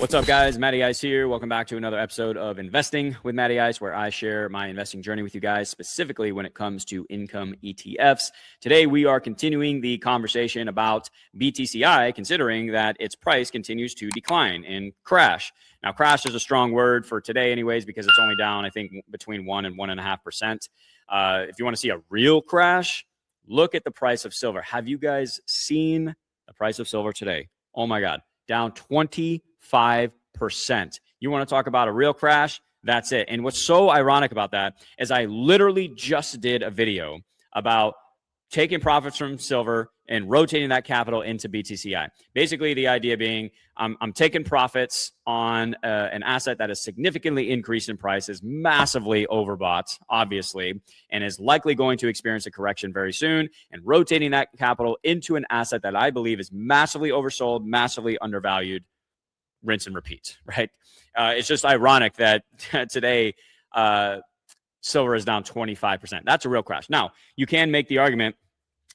What's up, guys? Matty Ice here. Welcome back to another episode of Investing with Matty Ice, where I share my investing journey with you guys, specifically when it comes to income ETFs. Today, we are continuing the conversation about BTCI, considering that its price continues to decline and crash. Now, crash is a strong word for today anyways, because it's only down, I think, between 1 and 1.5%. If you want to see a real crash, look at the price of silver. Have you guys seen the price of silver today? Oh my God, down 25%. You want to talk about a real crash? That's it. And what's so ironic about that is I literally just did a video about taking profits from silver and rotating that capital into BTCI. Basically, the idea being I'm taking profits on an asset that is significantly increased in price, is massively overbought, obviously, and is likely going to experience a correction very soon, and rotating that capital into an asset that I believe is massively oversold, massively undervalued. Rinse and repeat, right? It's just ironic that today silver is down 25%. That's a real crash. Now, you can make the argument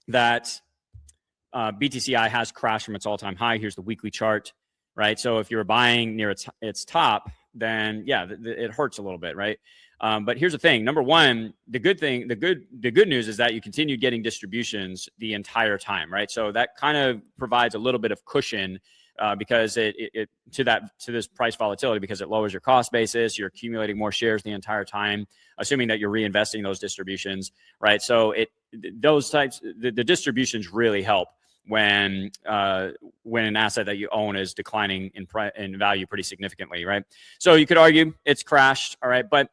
that BTCI has crashed from its all-time high. Here's the weekly chart, right? So if you're buying near its top, then yeah, it hurts a little bit, right? But here's the thing. Number one, the good news is that you continue getting distributions the entire time, right? So that kind of provides a little bit of cushion because it to this price volatility, because it lowers your cost basis. You're accumulating more shares the entire time, assuming that you're reinvesting those distributions, right? So the distributions really help when an asset that you own is declining in value pretty significantly, right? So you could argue it's crashed, all right. But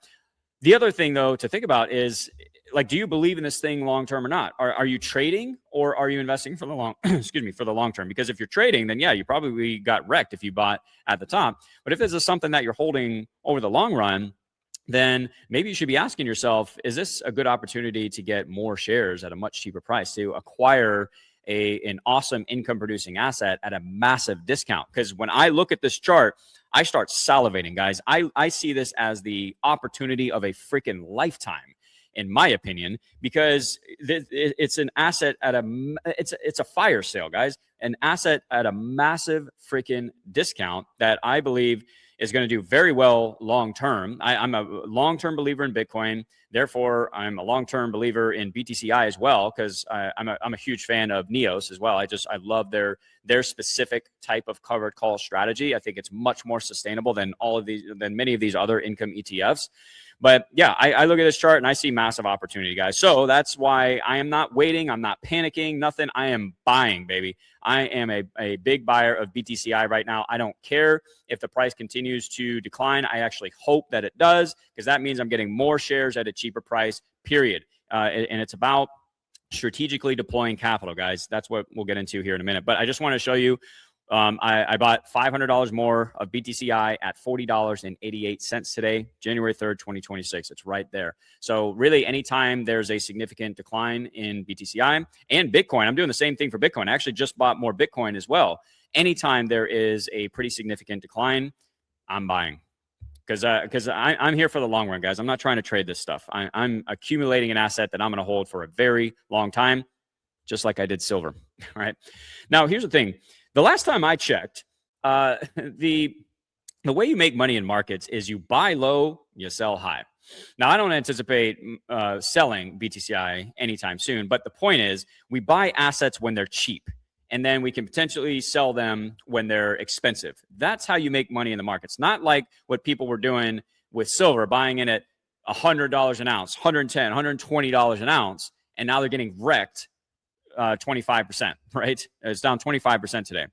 the other thing, though, to think about is, like, do you believe in this thing long term or not? Are you trading, or are you investing for the long for the long term? Because if you're trading, then yeah, you probably got wrecked if you bought at the top. But if this is something that you're holding over the long run, then maybe you should be asking yourself, is this a good opportunity to get more shares at a much cheaper price, to acquire an awesome income producing asset at a massive discount? Because when I look at this chart, I start salivating, guys. I see this as the opportunity of a freaking lifetime, in my opinion, because it's an asset at it's a fire sale, guys. An asset at a massive freaking discount that I believe is going to do very well long term. I'm a long-term believer in Bitcoin. Therefore, I'm a long-term believer in BTCI as well, because I'm a huge fan of Neos as well. I love their specific type of covered call strategy. I think it's much more sustainable than many of these other income ETFs. But yeah, I look at this chart and I see massive opportunity, guys. So that's why I am not waiting. I'm not panicking, nothing. I am buying, baby. I am a big buyer of BTCI right now. I don't care if the price continues to decline. I actually hope that it does, because that means I'm getting more shares at a cheaper price, period. And it's about strategically deploying capital, guys. That's what we'll get into here in a minute. But I just want to show you, I bought $500 more of BTCI at $40.88 today, January 3rd, 2026. It's right there. So really, anytime there's a significant decline in BTCI and Bitcoin, I'm doing the same thing for Bitcoin. I actually just bought more Bitcoin as well. Anytime there is a pretty significant decline, I'm buying. Because I'm here for the long run, guys. I'm not trying to trade this stuff. I'm accumulating an asset that I'm going to hold for a very long time, just like I did silver. All right. Now, here's the thing. The last time I checked, the way you make money in markets is you buy low, you sell high. Now, I don't anticipate selling BTCI anytime soon, but the point is we buy assets when they're cheap, and then we can potentially sell them when they're expensive. That's how you make money in the markets. Not like what people were doing with silver, buying in at $100 an ounce, $110, $120 an ounce, and now they're getting wrecked 25%, right? It's down 25% today.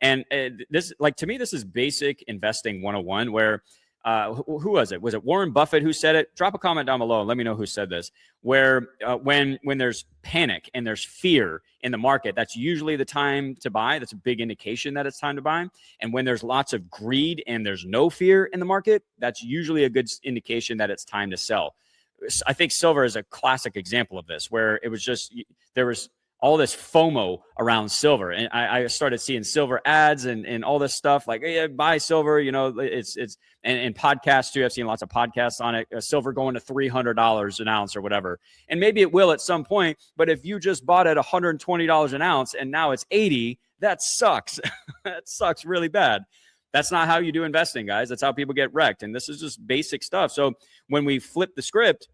And this, like, to me, this is basic investing 101, where who was it? Was it Warren Buffett who said it? Drop a comment down below and let me know who said this. Where when there's panic and there's fear in the market, that's usually the time to buy. That's a big indication that it's time to buy. And when there's lots of greed and there's no fear in the market, that's usually a good indication that it's time to sell. I think silver is a classic example of this, where it was just, there was all this FOMO around silver. And I started seeing silver ads and all this stuff like, hey, buy silver, you know, and podcasts too. I've seen lots of podcasts on it. Silver going to $300 an ounce or whatever. And maybe it will at some point, but if you just bought at $120 an ounce and now it's 80, that sucks. That sucks really bad. That's not how you do investing, guys. That's how people get wrecked. And this is just basic stuff. So when we flip the script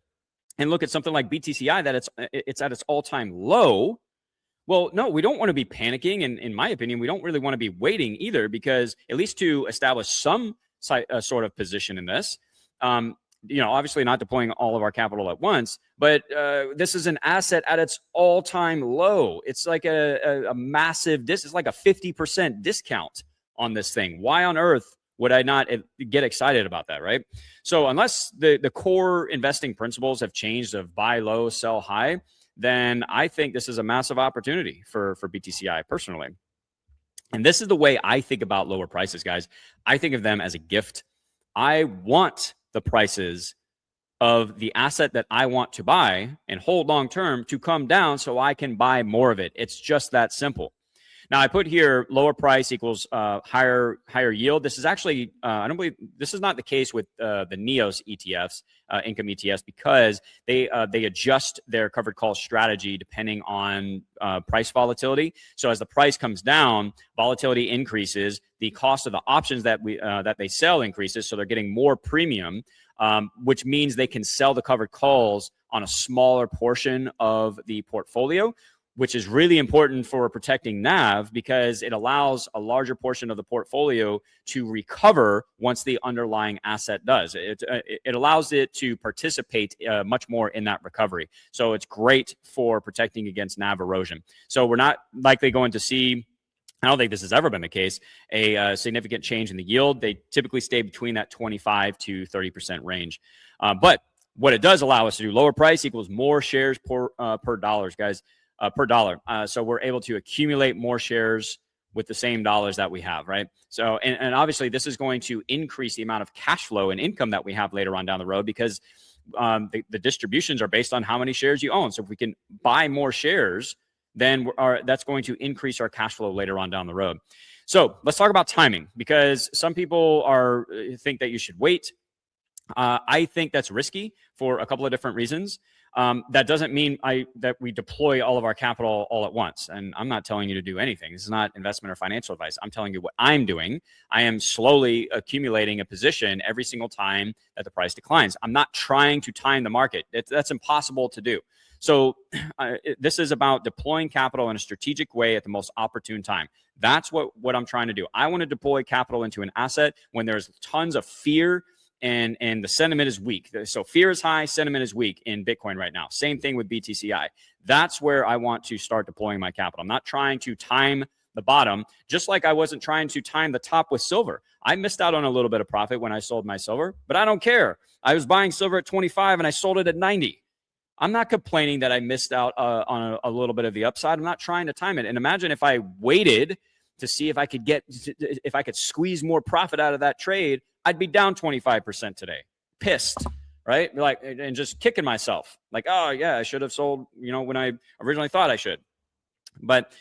and look at something like BTCI, that it's at its all-time low, well, no, we don't want to be panicking. And in my opinion, we don't really want to be waiting either, because at least to establish some sort of position in this, obviously not deploying all of our capital at once, but this is an asset at its all-time low. It's like a massive, it's like a 50% discount on this thing. Why on earth would I not get excited about that, right? So unless the core investing principles have changed of buy low, sell high, then I think this is a massive opportunity for BTCI personally. And this is the way I think about lower prices, guys. I think of them as a gift. I want the prices of the asset that I want to buy and hold long term to come down so I can buy more of it. It's just that simple. Now, I put here lower price equals higher yield. This is actually, I don't believe, this is not the case with the NEOS ETFs, income ETFs, because they adjust their covered call strategy depending on price volatility. So as the price comes down, volatility increases, the cost of the options that they sell increases, so they're getting more premium, which means they can sell the covered calls on a smaller portion of the portfolio, which is really important for protecting NAV, because it allows a larger portion of the portfolio to recover once the underlying asset does. It allows it to participate much more in that recovery. So it's great for protecting against NAV erosion. So we're not likely going to see, I don't think this has ever been the case, a significant change in the yield. They typically stay between that 25 to 30% range. But what it does allow us to do, lower price equals more shares per dollars, guys. Per dollar. So we're able to accumulate more shares with the same dollars that we have, right? So, and obviously this is going to increase the amount of cash flow and income that we have later on down the road, because the distributions are based on how many shares you own. So if we can buy more shares, then that's going to increase our cash flow later on down the road. So let's talk about timing, because some people think that you should wait. I think that's risky for a couple of different reasons. That doesn't mean that we deploy all of our capital all at once. And I'm not telling you to do anything. This is not investment or financial advice. I'm telling you what I'm doing. I am slowly accumulating a position every single time that the price declines. I'm not trying to time the market. That's impossible to do. So this is about deploying capital in a strategic way at the most opportune time. That's what I'm trying to do. I want to deploy capital into an asset when there's tons of fear and the sentiment is weak. So fear is high, sentiment is weak in Bitcoin right now. Same thing with BTCI. That's where I want to start deploying my capital. I'm not trying to time the bottom, just like I wasn't trying to time the top with silver. I missed out on a little bit of profit when I sold my silver, but I don't care. I was buying silver at 25 and I sold it at 90. I'm not complaining that I missed out on a little bit of the upside. I'm not trying to time it. And imagine if I waited to see if I could squeeze more profit out of that trade, I'd be down 25% today. Pissed, right? And just kicking myself. Like, oh yeah, I should have sold, when I originally thought I should. But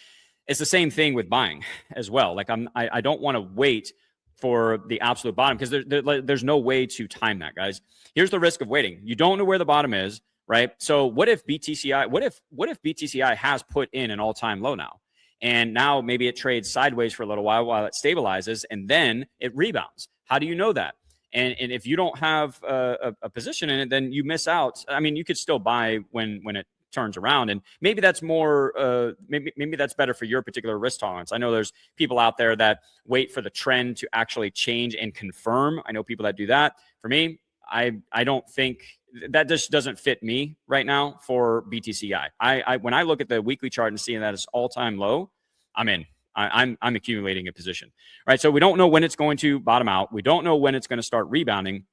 it's the same thing with buying as well. Like I don't want to wait for the absolute bottom, because there's no way to time that, guys. Here's the risk of waiting. You don't know where the bottom is, right? So what if BTCI has put in an all-time low now? And now maybe it trades sideways for a little while it stabilizes, and then it rebounds. How do you know that? And if you don't have a position in it, then you miss out. I mean, you could still buy when it turns around, and maybe that's more. Maybe that's better for your particular risk tolerance. I know there's people out there that wait for the trend to actually change and confirm. I know people that do that. For me, I don't think that just doesn't fit me right now for BTCI. When I look at the weekly chart and seeing that it's all-time low, I'm in. I'm accumulating a position, right? So we don't know when it's going to bottom out. We don't know when it's going to start rebounding.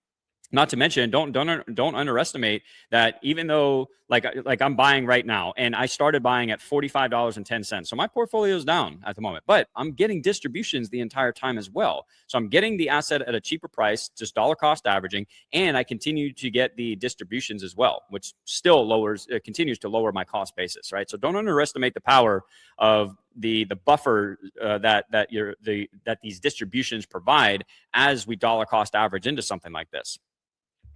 Not to mention, don't underestimate that, even though like I'm buying right now, and I started buying at $45.10. So my portfolio is down at the moment, but I'm getting distributions the entire time as well. So I'm getting the asset at a cheaper price, just dollar cost averaging, and I continue to get the distributions as well, which still continues to lower my cost basis, right? So don't underestimate the power of the buffer that these distributions provide as we dollar cost average into something like this.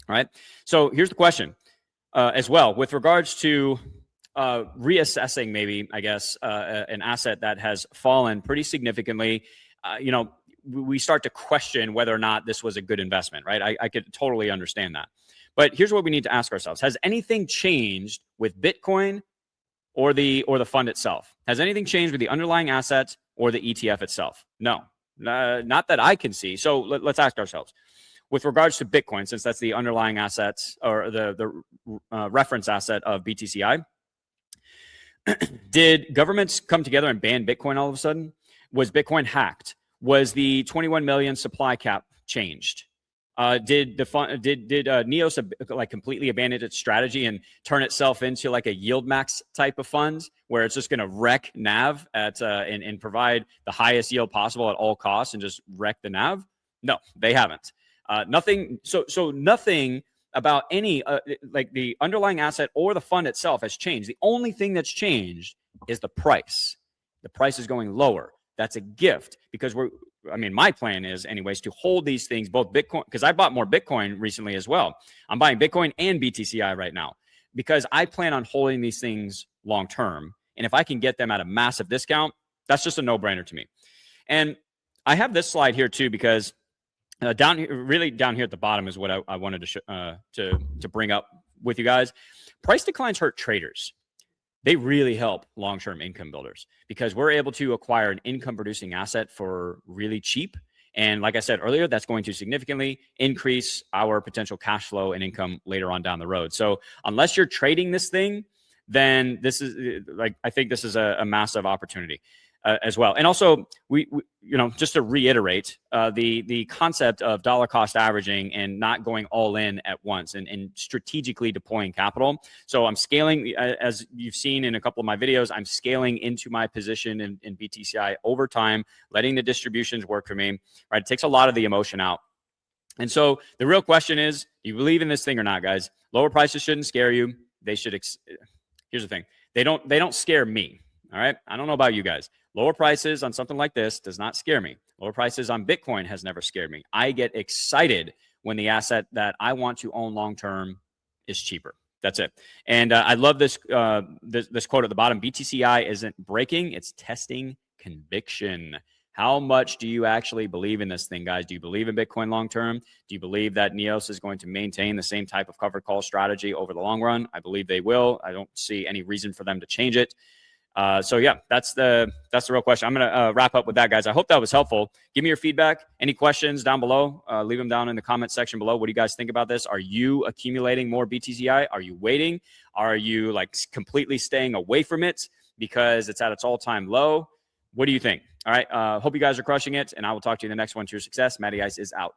All right. So here's the question as well, with regards to reassessing maybe, I guess, an asset that has fallen pretty significantly. we start to question whether or not this was a good investment, right? I could totally understand that. But here's what we need to ask ourselves. Has anything changed with Bitcoin or the fund itself? Has anything changed with the underlying asset or the ETF itself? No, not that I can see. So let's ask ourselves. With regards to Bitcoin, since that's the underlying assets or the reference asset of BTCI, did governments come together and ban Bitcoin all of a sudden? Was Bitcoin hacked? Was the 21 million supply cap changed? Did Neos like completely abandon its strategy and turn itself into like a yield max type of fund where it's just going to wreck NAV and provide the highest yield possible at all costs and just wreck the NAV? No, they haven't. Nothing. So nothing about any like the underlying asset or the fund itself has changed. The only thing that's changed is the price. The price is going lower. That's a gift because my plan is anyways to hold these things, both Bitcoin, because I bought more Bitcoin recently as well. I'm buying Bitcoin and BTCI right now because I plan on holding these things long term. And if I can get them at a massive discount, that's just a no-brainer to me. And I have this slide here too, because down here at the bottom is what I wanted to bring up with you guys. Price declines hurt traders. They really help long-term income builders because we're able to acquire an income-producing asset for really cheap. And like I said earlier, that's going to significantly increase our potential cash flow and income later on down the road. So unless you're trading this thing, then this is I think this is a massive opportunity as well. And also, we just to reiterate, the concept of dollar cost averaging and not going all in at once and strategically deploying capital. So I'm scaling, as you've seen in a couple of my videos, I'm scaling into my position in BTCI over time, letting the distributions work for me, right? It takes a lot of the emotion out. And so the real question is, do you believe in this thing or not, guys? Lower prices shouldn't scare you. They should. Here's the thing. They don't scare me. All right. I don't know about you guys. Lower prices on something like this does not scare me. Lower prices on Bitcoin has never scared me. I get excited when the asset that I want to own long-term is cheaper. That's it. And I love this quote at the bottom. BTCI isn't breaking, it's testing conviction. How much do you actually believe in this thing, guys? Do you believe in Bitcoin long-term? Do you believe that Neos is going to maintain the same type of covered call strategy over the long run? I believe they will. I don't see any reason for them to change it. So yeah, that's the real question. I'm going to wrap up with that, guys. I hope that was helpful. Give me your feedback. Any questions down below? Leave them down in the comment section below. What do you guys think about this? Are you accumulating more BTCI? Are you waiting? Are you like completely staying away from it because it's at its all-time low? What do you think? All right. Hope you guys are crushing it, and I will talk to you in the next one. To your success. Matty Ice is out.